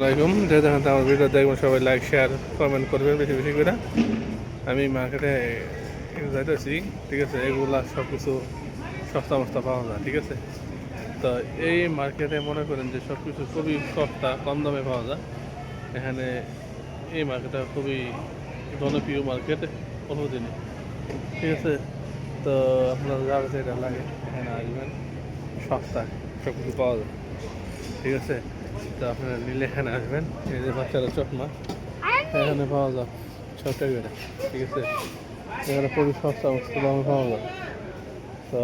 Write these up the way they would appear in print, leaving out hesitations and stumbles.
আসসালামাইকুম। যে দেখেন আমার ভিডিও দেখবেন, সবাই লাইক শেয়ার কমেন্ট করবেন বেশি বেশি করে। আমি মার্কেটে যাইতেছি, ঠিক আছে। এগুলা সব কিছু সস্তা মস্তা পাওয়া যায়, ঠিক আছে। তো এই মার্কেটে মনে করেন যে সব কিছু খুবই সস্তা, কম দামে পাওয়া যায় এখানে। এই মার্কেটটা খুবই জনপ্রিয় মার্কেট কোনোদিনই, ঠিক আছে। তো আপনার যার যেটা লাগে এখানে আসবেন, সস্তায় সব কিছু পাওয়া যায়, ঠিক আছে। তো আপনারা নিলে এখানে আসবেন। এই যে বাচ্চারা চশমা এখানে পাওয়া যায় 6 টাকা করে, ঠিক আছে। এখানে খুবই সস্তা বস্তু দামে পাওয়া যায়। তো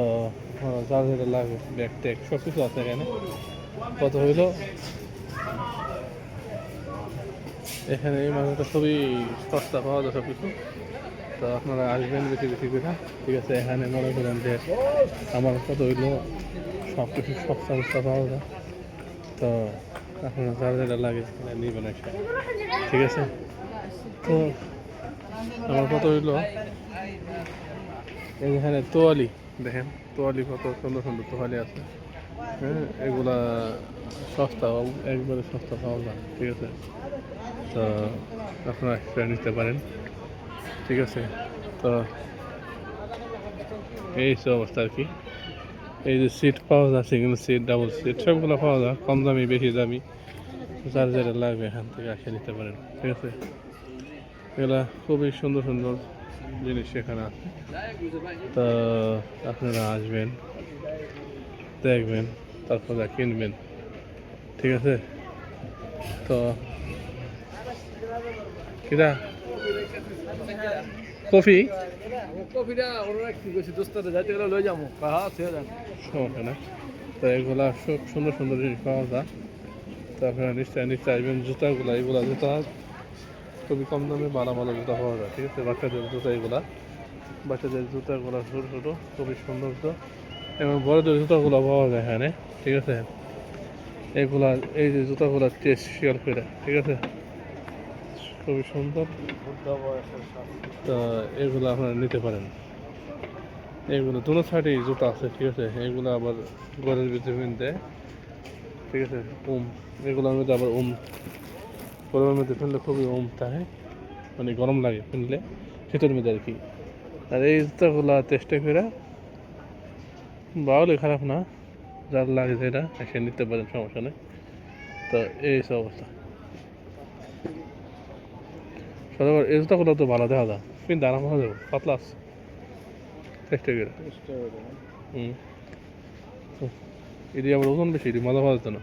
যার যেটা লাগবে ব্যাগ ট্যাগ সব কিছু আছে এখানে। কত হইলো এখানে এই মাছটা খুবই সস্তা পাওয়া যায় সব কিছু। তো আপনারা আসবেন বেশি বেশি করে, ঠিক আছে। এখানে মনে করেন যে আমার কত হইলো সব কিছু সস্তা সস্তা পাওয়া যায়। তো আপনারা যার যেটা লাগে নেবেন একটা, ঠিক আছে। তো আমার কত হইলো এখানে তোয়ালি, দেখেন তোয়ালি কত সুন্দর সুন্দর তোয়ালি আছে। হ্যাঁ, এগুলা সস্তা, একবারে সস্তা পাওয়া যায়, ঠিক আছে। তো আপনারা একটা নিতে পারেন, ঠিক আছে। তো এই সব অবস্থা আর কি। এই যে সিট পাওয়া যায়, সিঙ্গেল সিট, ডাবল সিট সবগুলো পাওয়া যায়, কম দামি বেশি দামি, যার যেটা লাগবে এখান থেকে আসে নিতে পারেন, ঠিক আছে। এগুলা খুবই সুন্দর সুন্দর জিনিস এখানে আছে। তো আপনারা আসবেন, দেখবেন, তারপরে কিনবেন, ঠিক আছে। তো কিরা কফি কফিটা ওরা কি করছে দোস্তারে যাইতে গেলে লই যাবো হ্যাঁ সে জান সমস্যা না। তো এগুলা খুব সুন্দর সুন্দর জিনিস পাওয়া যায়। তো আপনারা নিশ্চয় নিশ্চয় আসবেন। জুতাগুলা, এগুলা জুতা খুবই কম দামে ভালো ভালো জুতা পাওয়া যায়, ঠিক আছে। বাচ্চাদের জুতা এগুলা, বাচ্চাদের জুতাগুলা ছোটো ছোটো খুবই সুন্দর জুতো, এবং বড়দের জুতাগুলো পাওয়া যায় এখানে, ঠিক আছে। এগুলা এই যে জুতাগুলা টেস্ট শেয়ার করে, ঠিক আছে, খুবই সুন্দর। তো এগুলো আপনারা নিতে পারেন। এগুলো দুটো সাইডেই জুতা আছে, ঠিক আছে। এগুলো আবার ঘরের ভিতরে কিনতে, ঠিক আছে। এগুলোর মধ্যে আবার গরমের মধ্যে ফেললে খুবই থাকে, মানে গরম লাগে ফেললে শীতের মধ্যে আর কি। আর এই জুতাগুলো চেষ্টা করে বাউলে খারাপ না, যার লাগে যেটা এসে নিতে পারেন, সমস্যা নেই। তো এই সব অবস্থা। সদাগর এই জুতাগুলো তো ভালো দেখা যায়, কিন্তু আরাম হয়ে যাবো, পাতলা আছে, চেষ্টা করে। এটি আবার ওজন বেশি, এটি মজা পাওয়া যেত না।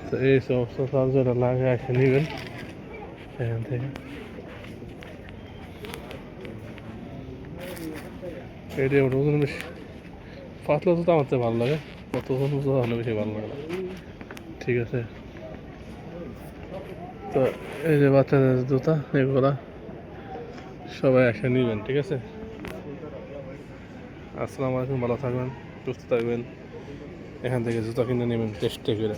তো এই সমস্ত চার্জারটা লাগে এসে নেবেন এখান থেকে। এটি আবার ওজন বেশি, পাতলা জুতো আমার চেয়ে ভালো লাগে, কত ওজন জুতো হলে বেশি ভালো লাগে না, ঠিক আছে। তো এই যে বাচ্চাদের জুতা এগুলা সবাই এসে নেবেন, ঠিক আছে। আসসালামু আলাইকুম, ভালো থাকবেন, সুস্থ থাকবেন, এখান থেকে জুতা কিনে নেবেন চেষ্টা করে।